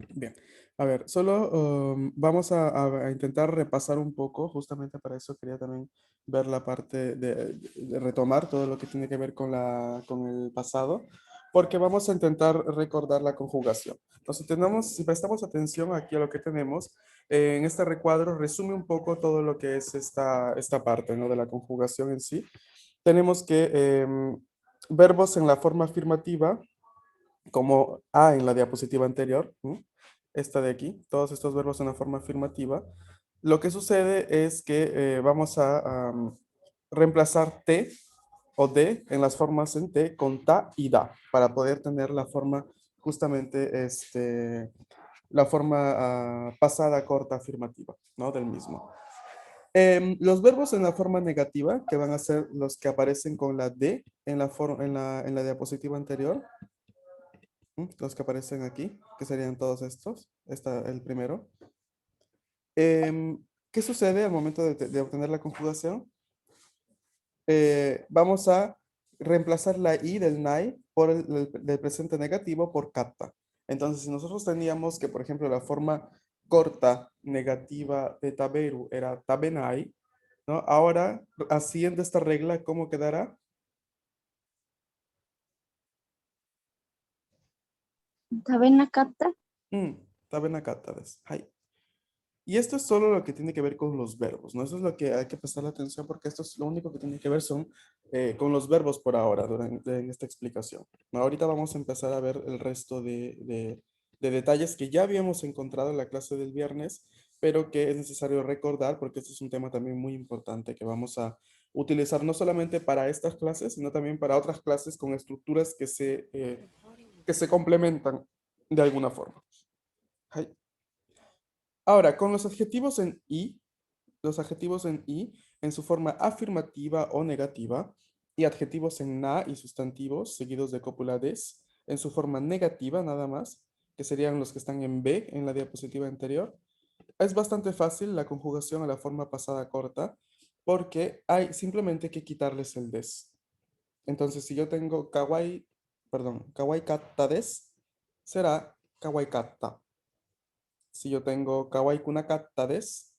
Bien, a ver, solo vamos a intentar repasar un poco, justamente para eso quería también ver la parte de retomar todo lo que tiene que ver con el pasado, porque vamos a intentar recordar la conjugación. Entonces, si prestamos atención aquí a lo que tenemos, en este recuadro resume un poco todo lo que es esta parte, ¿no? De la conjugación en sí. Tenemos que verbos en la forma afirmativa como A en la diapositiva anterior, ¿no? Esta de aquí, todos estos verbos en la forma afirmativa, lo que sucede es que vamos a reemplazar T o D en las formas en T con ta y da, para poder tener la forma justamente, la forma pasada, corta, afirmativa, ¿no? Del mismo. Los verbos en la forma negativa, que van a ser los que aparecen con la D en la diapositiva anterior, los que aparecen aquí, que serían todos estos. El primero. ¿Qué sucede al momento de obtener la conjugación? Vamos a reemplazar la i del nai por del presente negativo por kappa. Entonces, si nosotros teníamos que, por ejemplo, la forma corta negativa de taberu era tabenai, ¿no? Ahora, haciendo esta regla, ¿cómo quedará? Tabenakata. Mm, tabenakata desu. Hai. Y esto es solo lo que tiene que ver con los verbos, ¿no? Eso es lo que hay que prestar atención porque esto es lo único que tiene que ver son con los verbos por ahora, en esta explicación. Ahorita vamos a empezar a ver el resto de detalles que ya habíamos encontrado en la clase del viernes, pero que es necesario recordar porque este es un tema también muy importante que vamos a utilizar no solamente para estas clases, sino también para otras clases con estructuras que se complementan de alguna forma. Hai. Ahora, con los adjetivos en i, en su forma afirmativa o negativa, y adjetivos en na y sustantivos seguidos de cópula des, en su forma negativa nada más, que serían los que están en B en la diapositiva anterior, es bastante fácil la conjugación a la forma pasada corta, porque hay simplemente que quitarles el des. Entonces, si yo tengo kawaii katta des, será kawaii katta. Si yo tengo kawaii kunakatta des,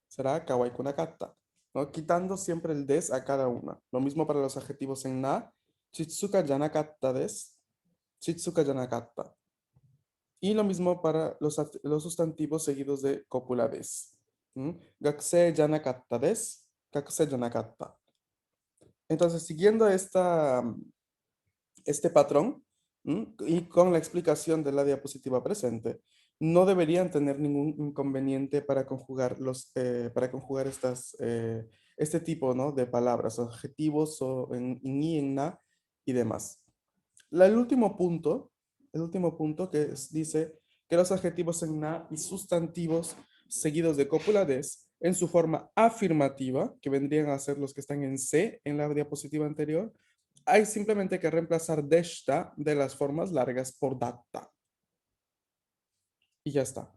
será kawaii kunakatta, ¿no? Quitando siempre el des a cada una. Lo mismo para los adjetivos en na, chitsuka yanakatta des, chitsuka yanakatta. Y lo mismo para los sustantivos seguidos de cópula des. Gakusei yanakatta des, gakusei yanakatta. Entonces, siguiendo este patrón, y con la explicación de la diapositiva presente, no deberían tener ningún inconveniente para conjugar este tipo, ¿no? De palabras, adjetivos o en i, en na y demás. El último punto dice que los adjetivos en na y sustantivos seguidos de cópula des en su forma afirmativa, que vendrían a ser los que están en C en la diapositiva anterior, hay simplemente que reemplazar deshta de las formas largas por datta. Y ya está.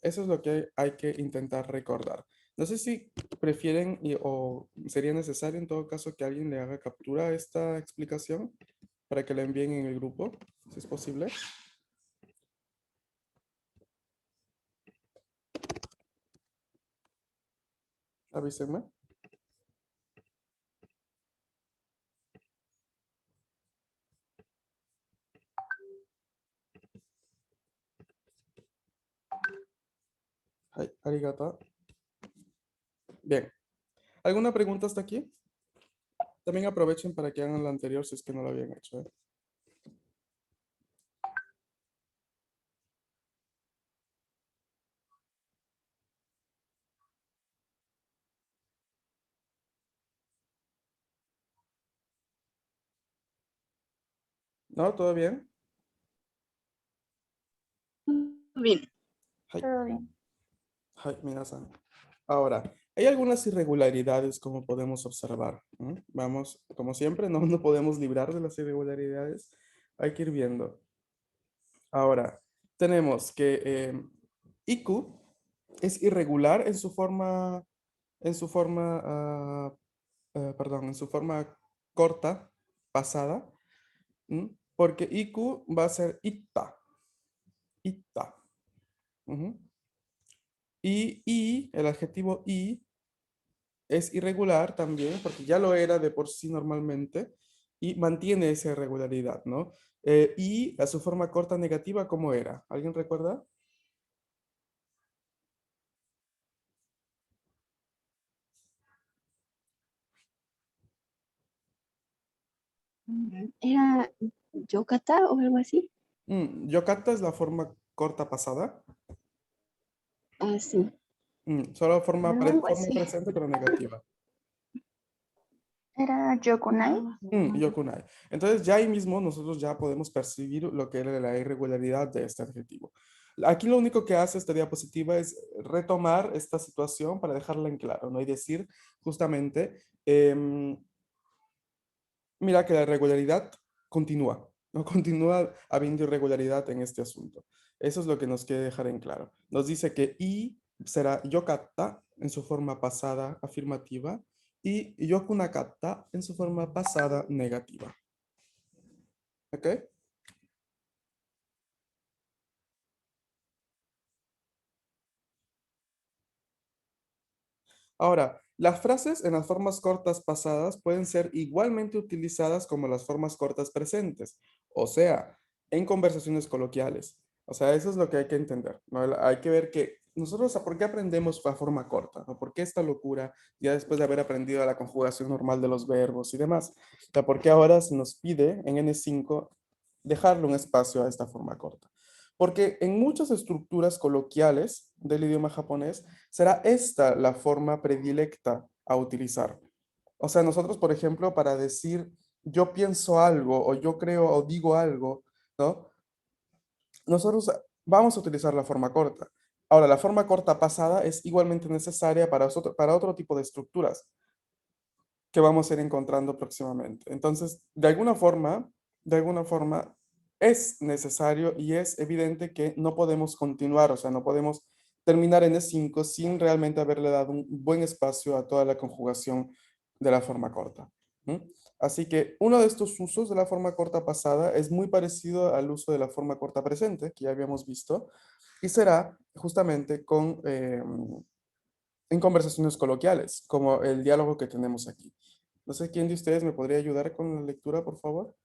Eso es lo que hay que intentar recordar. No sé si prefieren o sería necesario en todo caso que alguien le haga captura a esta explicación para que la envíen en el grupo, si es posible. Avísenme. Ay, arigato. Bien. ¿Alguna pregunta hasta aquí? También aprovechen para que hagan la anterior si es que no lo habían hecho. ¿No? ¿Todo bien? Bien. Ay, Todo bien. ay, minasan. Ahora, hay algunas irregularidades como podemos observar. Vamos, como siempre, no, no podemos librar de las irregularidades. Hay que ir viendo. Ahora, tenemos que IQ es irregular en su forma, perdón, en su forma corta, pasada, porque IQ va a ser itta. ita. Ujú. Y el adjetivo y es irregular también, porque ya lo era de por sí normalmente, y mantiene esa irregularidad, ¿no? Y a su forma corta negativa, ¿cómo era? ¿Alguien recuerda? ¿Era Yocata o algo así? Yocata es la forma corta pasada. Ah, sí, Solo forma, pero algo forma así. presente pero negativa. ¿Era Yokunai? Yokunai. Entonces ya ahí mismo nosotros ya podemos percibir lo que era la irregularidad de este adjetivo. Aquí lo único que hace esta diapositiva es retomar esta situación para dejarla en claro, ¿no? Y decir justamente, mira que la irregularidad continúa, ¿no? Continúa habiendo irregularidad en este asunto. Eso es lo que nos quiere dejar en claro. Nos dice que y será yokata en su forma pasada afirmativa y yokunakata en su forma pasada negativa. ¿Ok? Ahora, las frases en las formas cortas pasadas pueden ser igualmente utilizadas como las formas cortas presentes, o sea, en conversaciones coloquiales. O sea, eso es lo que hay que entender, ¿no? Hay que ver que nosotros, ¿por qué aprendemos la forma corta? ¿No? ¿Por qué esta locura ya después de haber aprendido la conjugación normal de los verbos y demás? O sea, ¿por qué ahora se nos pide en N5 dejarle un espacio a esta forma corta? Porque en muchas estructuras coloquiales del idioma japonés, será esta la forma predilecta a utilizar. O sea, nosotros, por ejemplo, para decir yo pienso algo o yo creo o digo algo, ¿no? Nosotros vamos a utilizar la forma corta. Ahora, la forma corta pasada es igualmente necesaria para otro tipo de estructuras que vamos a ir encontrando próximamente. Entonces, de alguna forma, es necesario y es evidente que no podemos continuar, o sea, no podemos terminar en E5 sin realmente haberle dado un buen espacio a toda la conjugación de la forma corta. ¿M? Así que uno de estos usos de la forma corta pasada es muy parecido al uso de la forma corta presente, que ya habíamos visto, y será justamente en conversaciones coloquiales, como el diálogo que tenemos aquí. No sé quién de ustedes me podría ayudar con la lectura, por favor.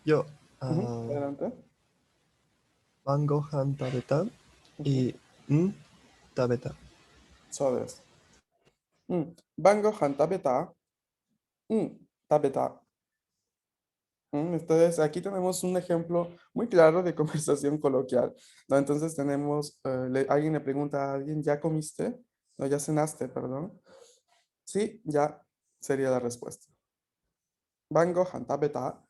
Yo, Ujú, ah, adelante. 晩ご飯食べた Ujú, y 食べた. so des. Bango han tabeta. Tabeta. Entonces, aquí tenemos un ejemplo muy claro de conversación coloquial, ¿no? Entonces tenemos, alguien le pregunta a alguien, ¿ya comiste? No, ya cenaste, perdón. Sí, ya sería la respuesta. Bango han tabeta.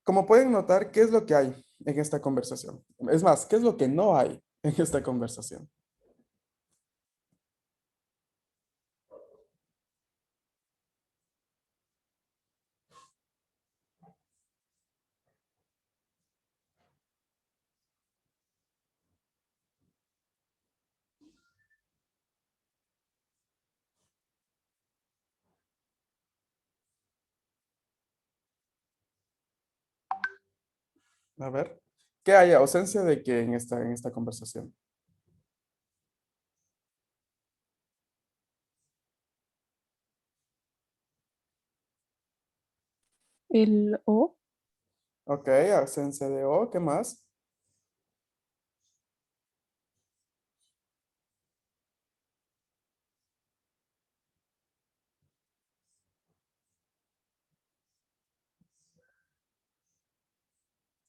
Como pueden notar, ¿qué es lo que hay en esta conversación? Es más, ¿qué es lo que no hay en esta conversación? A ver, ¿qué hay? ¿Ausencia de qué en esta conversación? El O, Ok, ausencia de O, ¿qué más?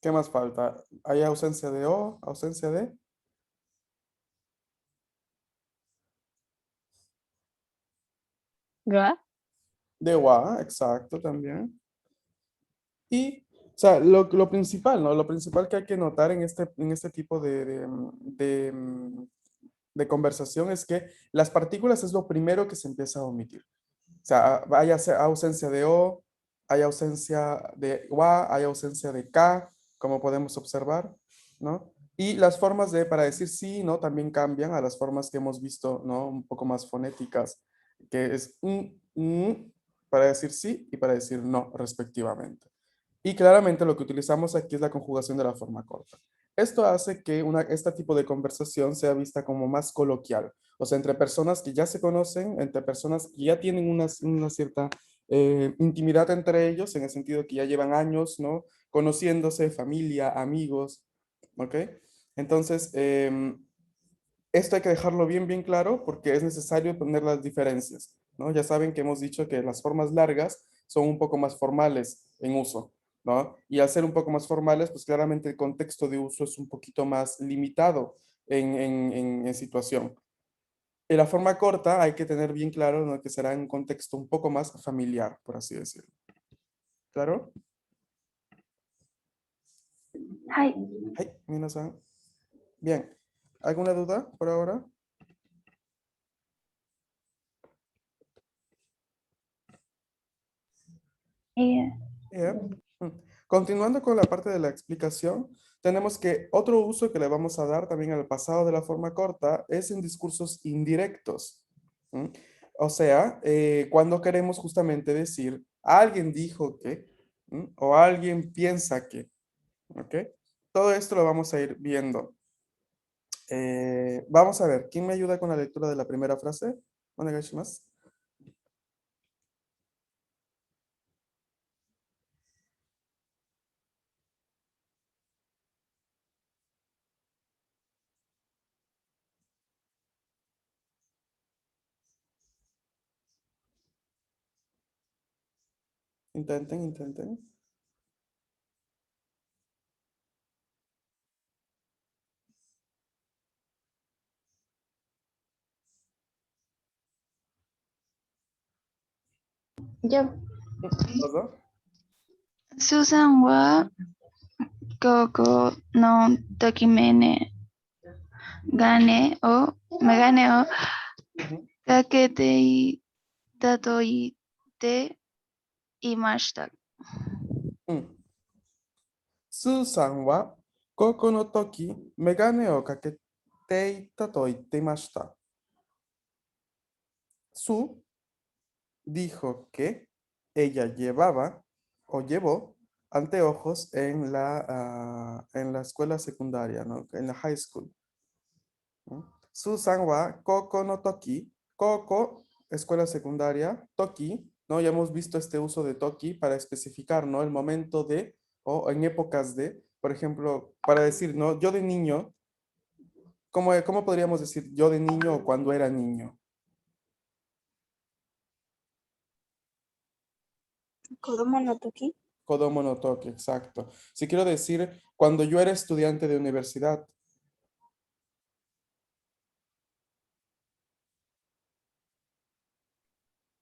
¿Qué más falta? ¿Hay ausencia de O, ausencia Ga, de wa, exacto, también. Y, o sea, lo principal, ¿no? Lo principal que hay que notar en este tipo de conversación es que las partículas es lo primero que se empieza a omitir. O sea, hay ausencia de O, hay ausencia de wa, hay ausencia de K, como podemos observar, ¿no? Y las formas para decir sí, ¿no? También cambian a las formas que hemos visto, ¿no? Un poco más fonéticas, que es para decir sí y para decir no, respectivamente. Y claramente lo que utilizamos aquí es la conjugación de la forma corta. Esto hace que este tipo de conversación sea vista como más coloquial, o sea, entre personas que ya se conocen, entre personas que ya tienen una cierta intimidad entre ellos, en el sentido que ya llevan años, ¿no? Conociéndose, familia, amigos, ¿ok? Entonces, esto hay que dejarlo bien, bien claro porque es necesario poner las diferencias, ¿no? Ya saben que hemos dicho que las formas largas son un poco más formales en uso, ¿no? Y al ser un poco más formales, pues claramente el contexto de uso es un poquito más limitado en situación. En la forma corta hay que tener bien claro, ¿no? Que será en un contexto un poco más familiar, por así decirlo. ¿Claro? はい。はい、皆さん. Bien. ¿Alguna duda por ahora? Eh, Bien. Continuando con la parte de la explicación, tenemos que otro uso que le vamos a dar también al pasado de la forma corta es en discursos indirectos. ¿Mm? O sea, cuando queremos justamente decir, alguien dijo que, o alguien piensa que, ¿ok? Todo esto lo vamos a ir viendo. Vamos a ver, ¿quién me ayuda con la lectura de la primera frase? Onegaishimasu. Intenten, intenten. ya. ¿Todo? スーさんは高校の時メガネを Ujú. かけていたと言っていました。スーさんは高校の時、メガネをかけていたと言っていました。Su dijo que ella llevaba o llevó anteojos en la escuela secundaria, ¿no? En la high school. ¿No? Susan wa Koko no Toki. Koko, escuela secundaria. Toki, ¿no? Ya hemos visto este uso de Toki para especificar, ¿no? El momento de, o en épocas de, por ejemplo, para decir, ¿no? Yo de niño, ¿cómo podríamos decir yo de niño o cuando era niño? 子供の時 Kodomo no Toki, exacto. Si quiero decir cuando yo era estudiante de universidad.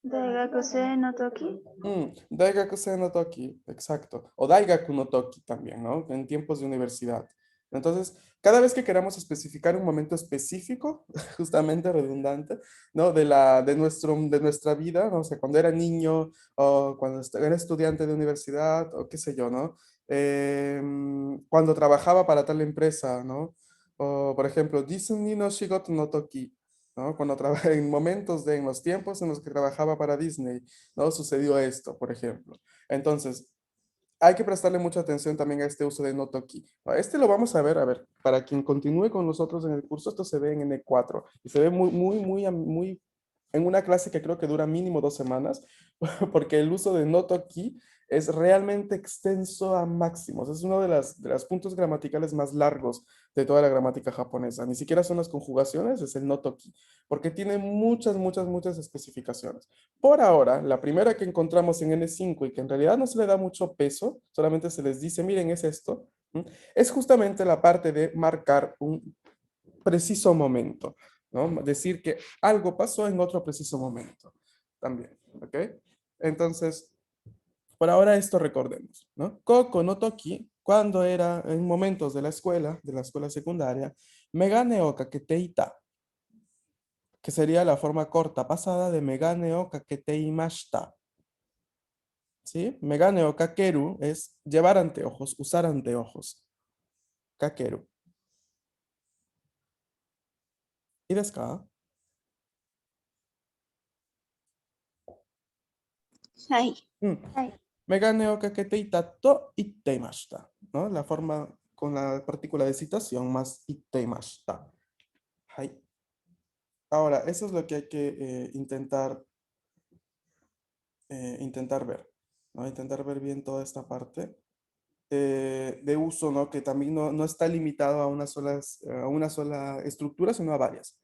大学生の時 Daigaku no Toki, exacto. O Daigaku no Toki también, ¿no? En tiempos de universidad. Entonces, cada vez que queramos especificar un momento específico, justamente redundante, ¿no? De nuestra vida, ¿no? O sea, cuando era niño o cuando era estudiante de universidad o qué sé yo, ¿no? Cuando trabajaba para tal empresa, ¿no? O, por ejemplo, Disney no Shigoto no Toki, ¿no? Cuando trabajé en los tiempos en los que trabajaba para Disney, ¿no? Sucedió esto, por ejemplo. Entonces, hay que prestarle mucha atención también a este uso de no toki. Este lo vamos a ver, para quien continúe con nosotros en el curso, esto se ve en N4 y se ve muy, muy, muy, muy en una clase que creo que dura mínimo 2 semanas, porque el uso de no toki es realmente extenso a máximos. Es uno de los puntos gramaticales más largos de toda la gramática japonesa. Ni siquiera son las conjugaciones, es el no toki, porque tiene muchas, muchas, muchas especificaciones. Por ahora, la primera que encontramos en N5 y que en realidad no se le da mucho peso, solamente se les dice, miren, es esto, es justamente la parte de marcar un preciso momento, ¿no? Decir que algo pasó en otro preciso momento también, ¿ok? Entonces, por ahora esto recordemos, ¿no? Koko no Toki, cuando era en momentos de la escuela secundaria, Megane o Kaketeita, que sería la forma corta pasada de Megane o Kaketeimashita. ¿Sí? Megane o kakeru es llevar anteojos, usar anteojos. Kakeru. いいですか? はい。はい。メガネをかけていたと言っていました, ¿no? La forma con la partícula de citación más 言っていました. はい. Ahora, eso es lo que hay que intentar ver, ¿no? Intentar ver bien toda esta parte de uso, ¿no? Que también no está limitado a una sola estructura, sino a varias.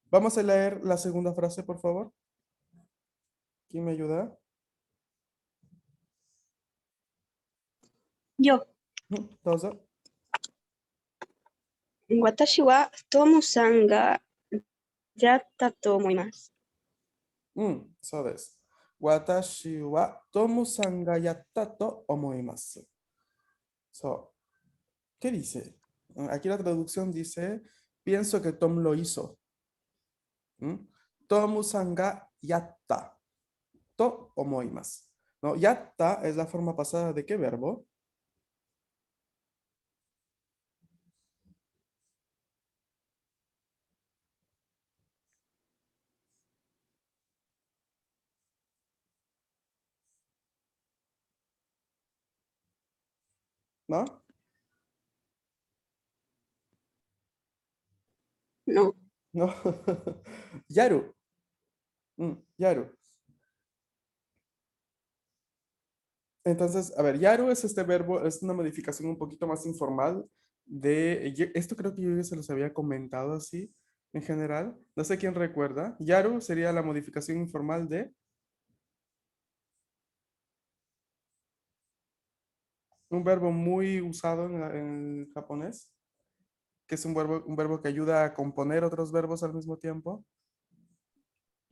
Vamos a leer la segunda frase, por favor. ¿Quién me ayuda? よ。どうぞ。私はトムさんがやったと思います。そうです。私はトムさんがやったと思います。So, ¿qué dice? Aquí la traducción dice, pienso que Tom lo hizo. Tomu-san ga yatta to omoimasu. ¿No? Yatta es la forma pasada de qué verbo? ¿No? No. No. Yaru. Yaru. Entonces, a ver, yaru es este verbo, es una modificación un poquito más informal esto creo que yo ya se los había comentado así en general. No sé quién recuerda. Yaru sería la modificación informal de un verbo muy usado en japonés, que es un verbo que ayuda a componer otros verbos al mismo tiempo.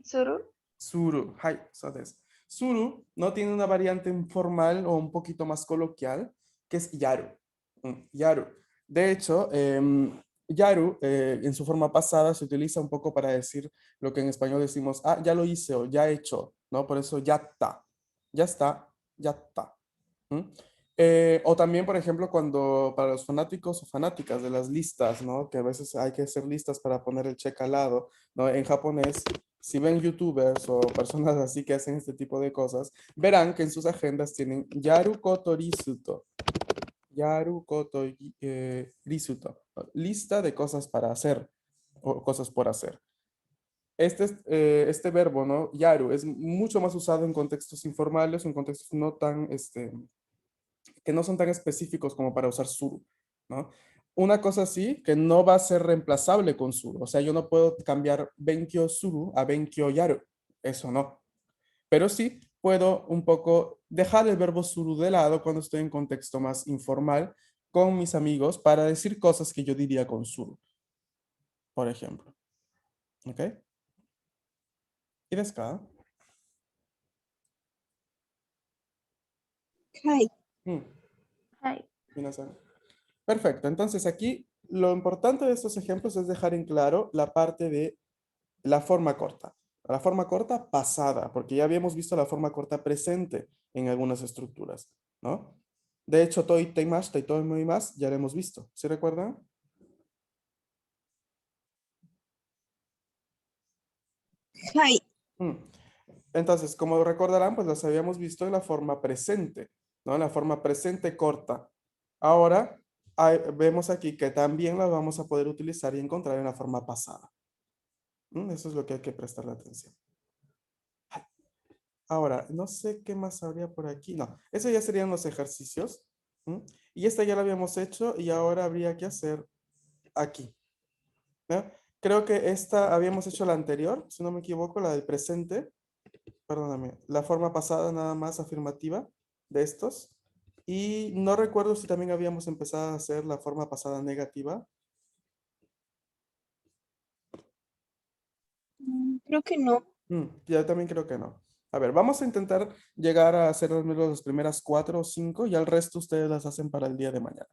Suru. Suru, hai, so desu. Suru no tiene una variante informal o un poquito más coloquial, que es yaru. Yaru. De hecho, yaru en su forma pasada se utiliza un poco para decir lo que en español decimos, ah, ya lo hice o ya he hecho, ¿no? Por eso ya está, ya está. O también, por ejemplo, cuando para los fanáticos o fanáticas de las listas, ¿no? Que a veces hay que hacer listas para poner el check al lado, ¿no? En japonés, si ven youtubers o personas así que hacen este tipo de cosas, verán que en sus agendas tienen Yaru Koto Risuto. Yaru Koto Risuto. Lista de cosas para hacer o cosas por hacer. Este verbo, ¿no? Yaru, es mucho más usado en contextos informales, en contextos no tan, que no son tan específicos como para usar suru, ¿no? Una cosa sí, que no va a ser reemplazable con suru. O sea, yo no puedo cambiar benkyo suru a benkyo yaru. Eso no. Pero sí puedo un poco dejar el verbo suru de lado cuando estoy en contexto más informal con mis amigos para decir cosas que yo diría con suru, por ejemplo. ¿Ok? ¿Y desu ka? はい。はい。 Minasan. Perfecto. Entonces aquí lo importante de estos ejemplos es dejar en claro la parte de la forma corta. La forma corta pasada, porque ya habíamos visto la forma corta presente en algunas estructuras, ¿no? De hecho, to itemasu y to moimasu ya lo hemos visto. ¿Sí recuerdan? はい。 Entonces, como recordarán, pues las habíamos visto en la forma presente, ¿no? En la forma presente corta. Ahora, vemos aquí que también la vamos a poder utilizar y encontrar en la forma pasada. Eso es lo que hay que prestarle atención. Ahora, no sé qué más habría por aquí. No, eso ya serían los ejercicios. Y esta ya la habíamos hecho y ahora habría que hacer aquí. ¿No? Creo que esta habíamos hecho la anterior, si no me equivoco, la del presente. Perdóname, la forma pasada nada más afirmativa de estos. Y no recuerdo si también habíamos empezado a hacer la forma pasada negativa. Creo que no. Yo también creo que no. A ver, vamos a intentar llegar a hacer al menos las primeras 4 o 5 y al resto ustedes las hacen para el día de mañana.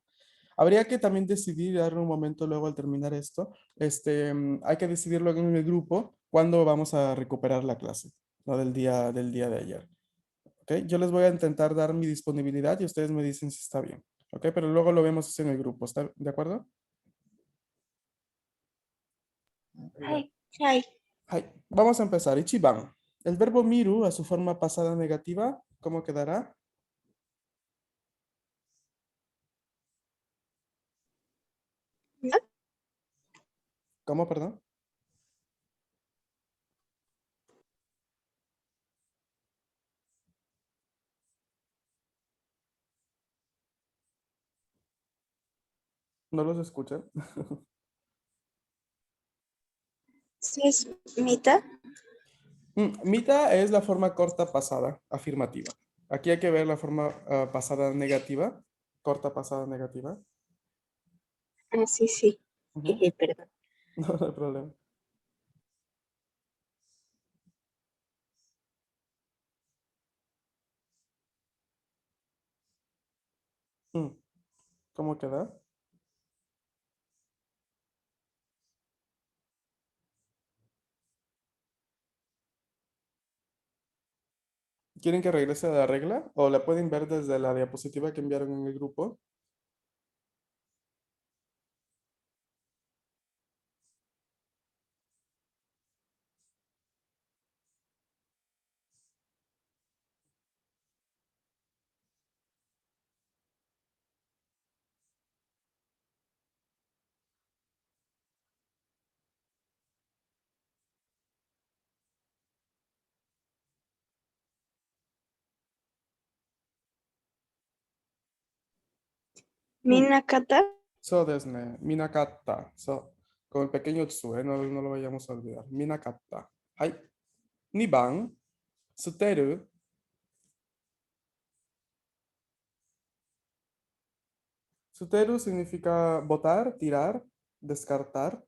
Habría que también decidir, darle un momento luego al terminar esto, hay que decidir luego en el grupo cuándo vamos a recuperar la clase, ¿no? Del día de ayer. ¿Ok? Yo les voy a intentar dar mi disponibilidad y ustedes me dicen si está bien. ¿Ok? Pero luego lo vemos en el grupo. ¿Está de acuerdo? はい。 はい. Hai. Vamos a empezar. Ichiban. El verbo miru a su forma pasada negativa, ¿cómo quedará? ¿No? ¿Cómo, perdón? ¿No los escuchan? Sí, es mitad. Mita es la forma corta pasada, afirmativa. Aquí hay que ver la forma pasada negativa, corta pasada negativa. Ah, sí, sí. Ujú. Jeje, perdón. No, no hay problema. Mm, ¿Cómo queda? ¿Quieren que regrese a la regla? ¿O la pueden ver desde la diapositiva que enviaron en el grupo? Mm, Minakata. So desne, minakata. So, con el pequeño tsu, no, no lo vayamos a olvidar. Minakata. Hai. Niban, suteru. Suteru significa botar, tirar, descartar.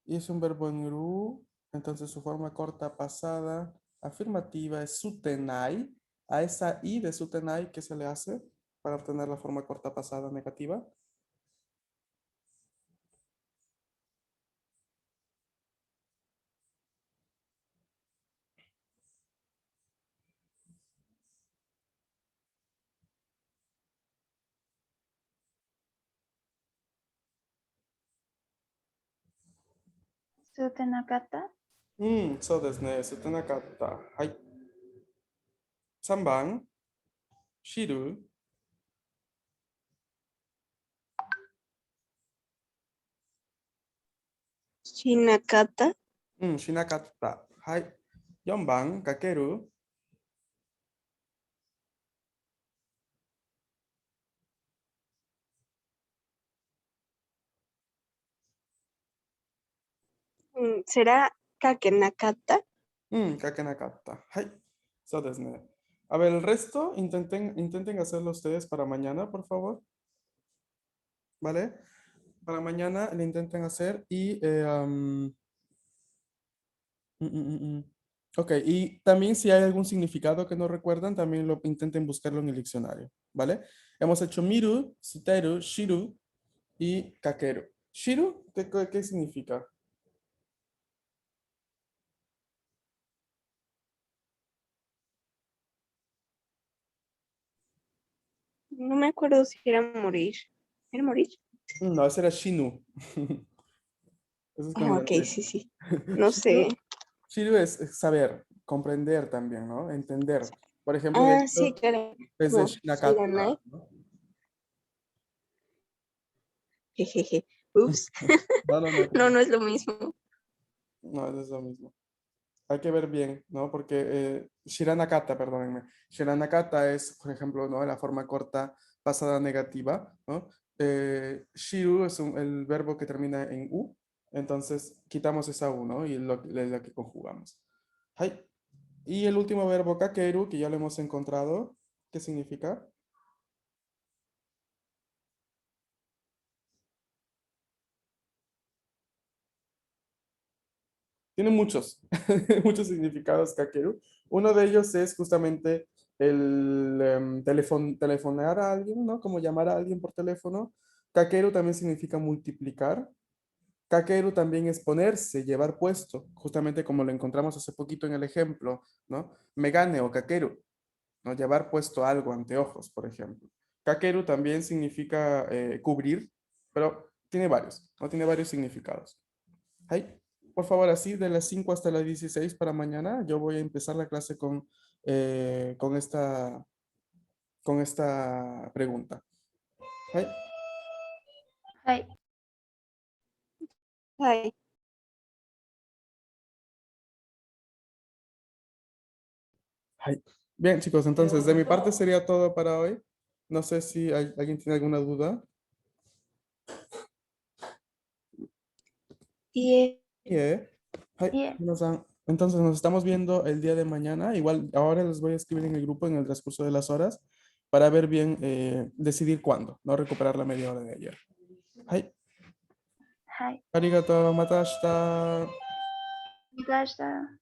Y es un verbo en ru, entonces su forma corta pasada afirmativa es sutenai. A esa i de sutenai, ¿qué se le hace para obtener la forma corta pasada negativa? Sutenakata. So desu ne, sutenakatta. Hai. 3番、知る Shinakata. しなかった。はい。4番、かける ¿Será Kakenakata? かけなかった。はい。そうですね。A ver, el resto intenten hacerlo ustedes para mañana, por favor. ¿Vale? Para mañana lo intenten hacer y... Ok, y también si hay algún significado que no recuerdan, también lo intenten buscarlo en el diccionario, ¿vale? Hemos hecho miru, suteru, shiru y kakeru. ¿Shiru? ¿Qué significa? No me acuerdo si era morir. ¿Era morir? No, ese era shinu. Eso es con Ah, el ok, derecho. sí, sí. No Shiru, sé. shiru es saber, comprender también, ¿no? Entender. Por ejemplo, en el Ah, sí, libro claro. es de Como Shinakata, Shiranai. ¿no? Jejeje. Ups. No, no, no, hay No, problema. no es lo mismo. No, es lo mismo. Hay que ver bien, ¿no? Porque Shiranakata, perdónenme. Shiranakata es, por ejemplo, ¿no? La forma corta pasada negativa, ¿no? Shiru es el verbo que termina en U, entonces quitamos esa U, ¿no? Y es lo que conjugamos. Hai. Y el último verbo kakeru, que ya lo hemos encontrado, ¿qué significa? Tiene muchos, muchos significados kakeru. Uno de ellos es justamente el telefonear a alguien, ¿no? Como llamar a alguien por teléfono. Kakeru también significa multiplicar. Kakeru también es ponerse, llevar puesto, justamente como lo encontramos hace poquito en el ejemplo, ¿no? Megane o kakeru, ¿no? Llevar puesto algo, anteojos, por ejemplo. Kakeru también significa cubrir, pero tiene varios, ¿no? Tiene varios significados. Ay, por favor, así de las 5 hasta las 16 para mañana, yo voy a empezar la clase con esta pregunta. Ay, はい。はい。 ay. Bien, chicos, entonces de mi parte sería todo para hoy. No sé si alguien tiene alguna duda. いえ、 Ay, Bien. Hino-san. Entonces nos estamos viendo el día de mañana. Igual ahora les voy a escribir en el grupo en el transcurso de las horas para ver bien, decidir cuándo, no recuperar la media hora de ayer. Ay, はい。 arigato, mata ashita. また明日。